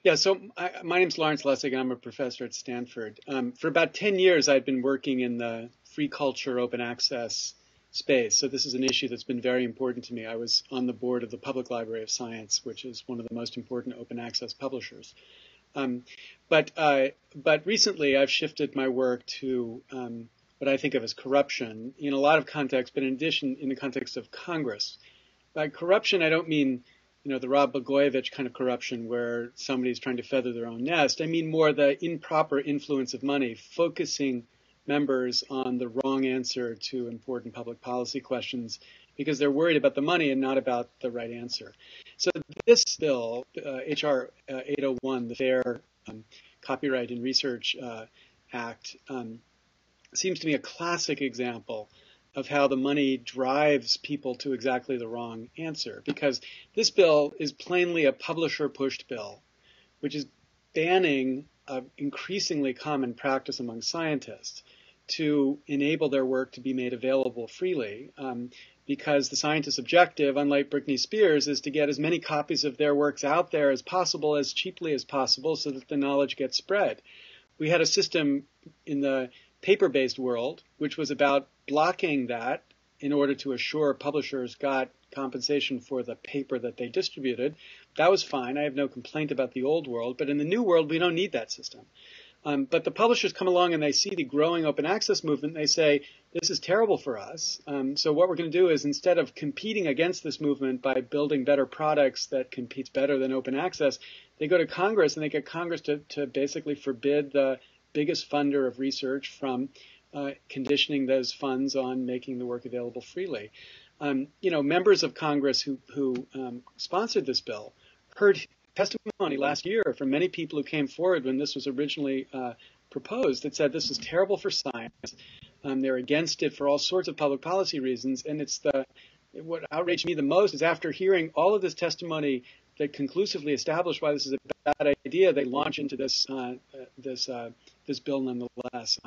Yeah, so my name's Lawrence Lessig, and I'm a professor at Stanford. For about 10 years, I've been working in the free culture, open access space. So this is an issue that's been very important to me. I was on the board of the Public Library of Science, which is one of the most important open access publishers. Um, but recently, I've shifted my work to what I think of as corruption in a lot of contexts, but in addition, in the context of Congress. By corruption, I don't mean, the Rod Blagojevich kind of corruption where somebody's trying to feather their own nest. I mean more the improper influence of money, focusing members on the wrong answer to important public policy questions because they're worried about the money and not about the right answer. So this bill, HR 801, the Fair Copyright and Research Act, seems to me a classic example of how the money drives people to exactly the wrong answer. Because this bill is plainly a publisher-pushed bill, which is banning an increasingly common practice among scientists to enable their work to be made available freely. Because the scientist's objective, unlike Britney Spears, is to get as many copies of their works out there as possible, as cheaply as possible, so that the knowledge gets spread. We had a system in the paper-based world, which was about blocking that in order to assure publishers got compensation for the paper that they distributed. That was fine. I have no complaint about the old world. But in the new world, we don't need that system. But the publishers come along and they see the growing open access movement. And they say, this is terrible for us. So what we're going to do is, instead of competing against this movement by building better products that competes better than open access, they go to Congress and they get Congress to basically forbid the biggest funder of research from conditioning those funds on making the work available freely. Members of Congress who sponsored this bill heard testimony last year from many people who came forward when this was originally proposed that said this is terrible for science. They're against it for all sorts of public policy reasons. And what outraged me the most is, after hearing all of this testimony that conclusively established why this is a bad idea, they launch into this bill nonetheless.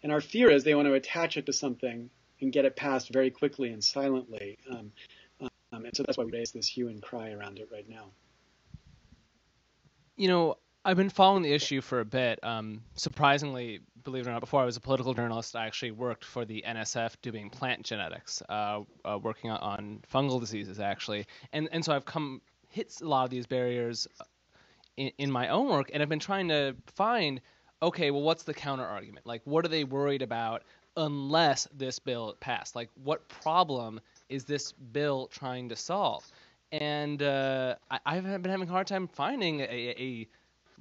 And our fear is they want to attach it to something and get it passed very quickly and silently. And so that's why we raise this hue and cry around it right now. I've been following the issue for a bit. Surprisingly, believe it or not, before I was a political journalist, I actually worked for the NSF doing plant genetics, working on fungal diseases, actually. And so I've hit a lot of these barriers in my own work, and I've been trying to find, okay, well, what's the counter argument? Like, what are they worried about unless this bill passed? Like, what problem is this bill trying to solve? And I've been having a hard time finding a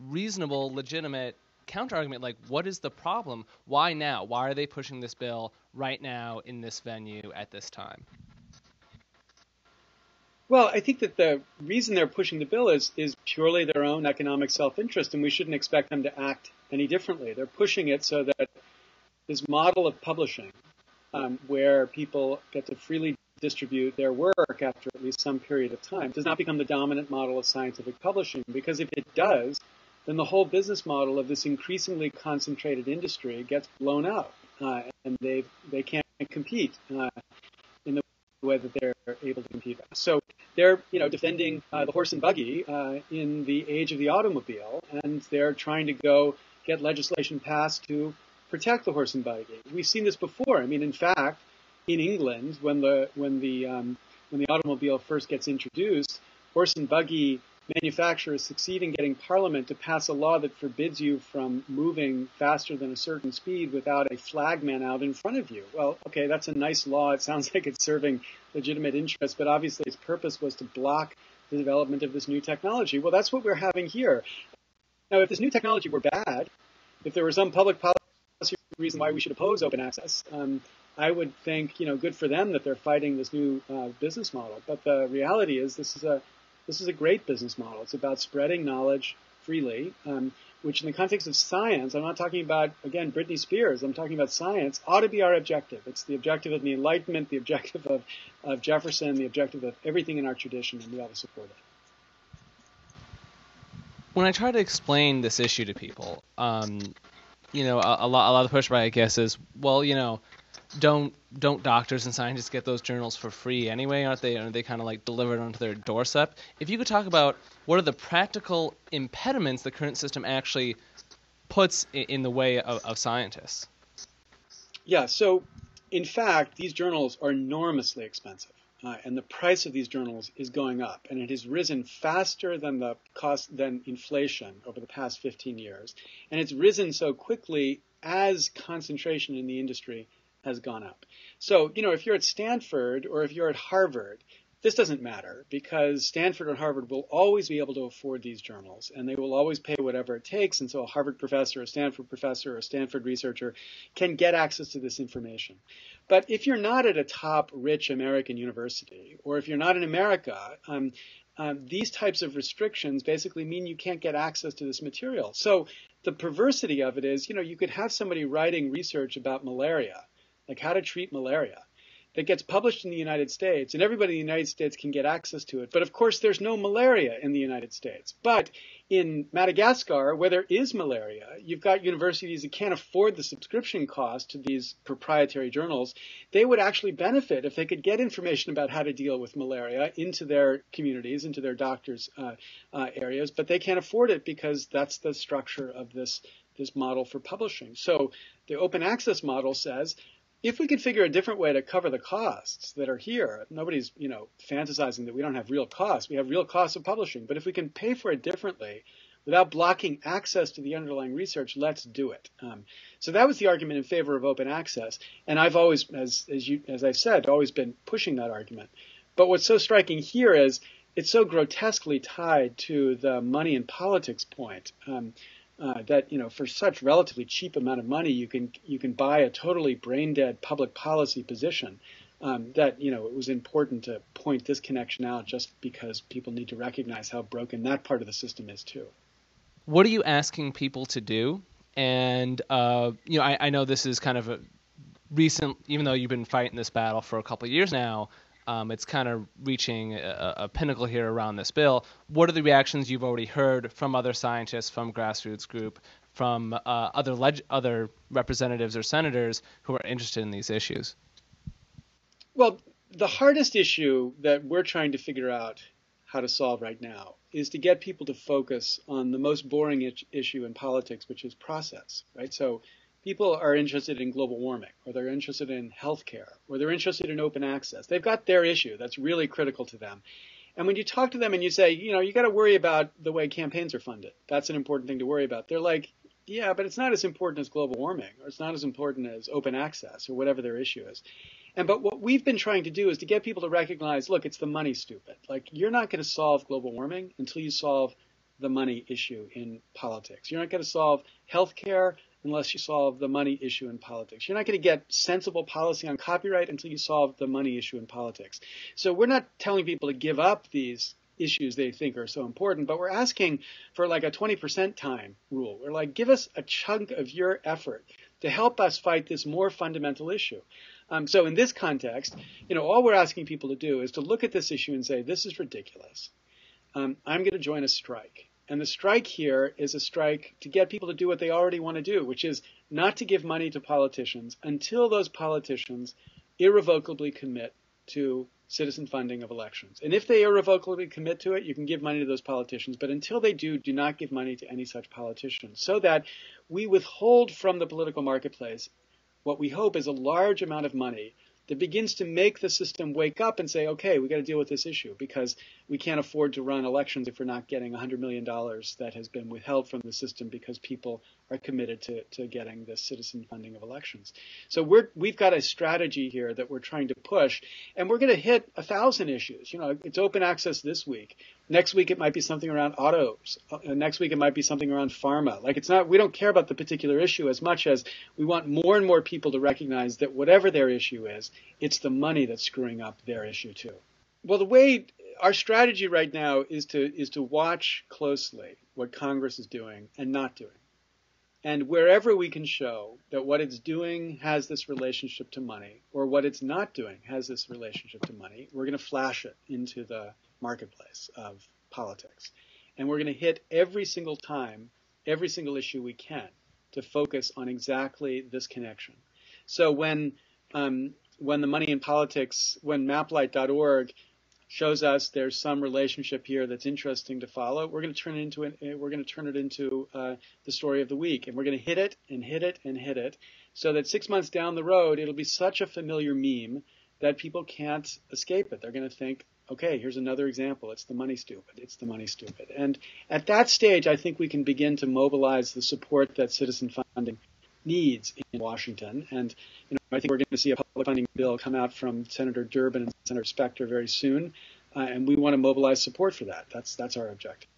reasonable, legitimate counter-argument. Like, what is the problem? Why now? Why are they pushing this bill right now in this venue at this time? Well, I think that the reason they're pushing the bill is purely their own economic self-interest, and we shouldn't expect them to act any differently. They're pushing it so that this model of publishing, where people get to freely distribute their work after at least some period of time, does not become the dominant model of scientific publishing. Because if it does, then the whole business model of this increasingly concentrated industry gets blown up, and they can't compete in the way that they're able to compete. So they're defending the horse and buggy in the age of the automobile, and they're trying to go get legislation passed to protect the horse and buggy. We've seen this before. I mean, in fact, in England, when the automobile first gets introduced, horse and buggy manufacturers succeed in getting Parliament to pass a law that forbids you from moving faster than a certain speed without a flagman out in front of you. Well, okay, that's a nice law. It sounds like it's serving legitimate interests, but obviously its purpose was to block the development of this new technology. Well, that's what we're having here. Now, if this new technology were bad, if there were some public policy reason why we should oppose open access, I would think, good for them that they're fighting this new business model. But the reality is this is a great business model. It's about spreading knowledge freely, which in the context of science, I'm not talking about, again, Britney Spears. I'm talking about science, ought to be our objective. It's the objective of the Enlightenment, the objective of Jefferson, the objective of everything in our tradition, and we ought to support it. When I try to explain this issue to people, a lot of the pushback, I guess, is, well, don't doctors and scientists get those journals for free anyway? Aren't they kind of like delivered onto their doorstep? If you could talk about what are the practical impediments the current system actually puts in the way of scientists? Yeah, so in fact, these journals are enormously expensive. And the price of these journals is going up, and it has risen faster than the cost than inflation over the past 15 years. And it's risen so quickly as concentration in the industry has gone up. So, if you're at Stanford or if you're at Harvard, this doesn't matter because Stanford and Harvard will always be able to afford these journals, and they will always pay whatever it takes. And so a Harvard professor, a Stanford professor, or a Stanford researcher can get access to this information. But if you're not at a top rich American university, or if you're not in America, these types of restrictions basically mean you can't get access to this material. So the perversity of it is, you could have somebody writing research about malaria, like how to treat malaria, that gets published in the United States, and everybody in the United States can get access to it. But of course, there's no malaria in the United States. But in Madagascar, where there is malaria, you've got universities that can't afford the subscription cost to these proprietary journals. They would actually benefit if they could get information about how to deal with malaria into their communities, into their doctors' areas, but they can't afford it because that's the structure of this model for publishing. So the open access model says, if we could figure a different way to cover the costs that are here, nobody's, fantasizing that we don't have real costs. We have real costs of publishing. But if we can pay for it differently without blocking access to the underlying research, let's do it. So that was the argument in favor of open access. And I've always, as I've said, always been pushing that argument. But what's so striking here is it's so grotesquely tied to the money and politics point. That for such relatively cheap amount of money you can buy a totally brain dead public policy position, that it was important to point this connection out just because people need to recognize how broken that part of the system is too. What are you asking people to do? And I know this is kind of a recent, even though you've been fighting this battle for a couple of years now. It's kind of reaching a pinnacle here around this bill. What are the reactions you've already heard from other scientists, from grassroots group, from other representatives or senators who are interested in these issues? Well, the hardest issue that we're trying to figure out how to solve right now is to get people to focus on the most boring issue in politics, which is process, right? So people are interested in global warming, or they're interested in healthcare, or they're interested in open access. They've got their issue that's really critical to them. And when you talk to them and you say, you got to worry about the way campaigns are funded, that's an important thing to worry about. They're like, yeah, but it's not as important as global warming, or it's not as important as open access, or whatever their issue is. But what we've been trying to do is to get people to recognize, look, it's the money, stupid. Like, you're not going to solve global warming until you solve the money issue in politics. You're not going to solve healthcare unless you solve the money issue in politics. You're not going to get sensible policy on copyright until you solve the money issue in politics. So we're not telling people to give up these issues they think are so important, but we're asking for like a 20% time rule. We're like, give us a chunk of your effort to help us fight this more fundamental issue. So in this context, all we're asking people to do is to look at this issue and say, this is ridiculous. I'm going to join a strike. And the strike here is a strike to get people to do what they already want to do, which is not to give money to politicians until those politicians irrevocably commit to citizen funding of elections. And if they irrevocably commit to it, you can give money to those politicians. But until they do not give money to any such politicians, so that we withhold from the political marketplace what we hope is a large amount of money that begins to make the system wake up and say, okay, we got to deal with this issue because we can't afford to run elections if we're not getting $100 million that has been withheld from the system because people are committed to getting the citizen funding of elections. So we've got a strategy here that we're trying to push, and we're going to hit 1,000 issues. It's open access this week. Next week it might be something around autos. Next week it might be something around pharma. We don't care about the particular issue as much as we want more and more people to recognize that whatever their issue is, it's the money that's screwing up their issue too. Well, the way our strategy right now is to watch closely what Congress is doing and not doing. And wherever we can show that what it's doing has this relationship to money, or what it's not doing has this relationship to money, we're going to flash it into the marketplace of politics. And we're going to hit every single time, every single issue we can to focus on exactly this connection. So when when the money in politics, when maplight.org shows us there's some relationship here that's interesting to follow, we're going to turn it into the story of the week, and we're going to hit it and hit it and hit it, so that 6 months down the road it'll be such a familiar meme that people can't escape it. They're going to think, okay, here's another example. It's the money stupid. It's the money stupid. And at that stage, I think we can begin to mobilize the support that citizen funding needs in Washington. And I think we're going to see a public funding bill come out from Senator Durbin and Senator Specter very soon. And we want to mobilize support for that. That's our objective.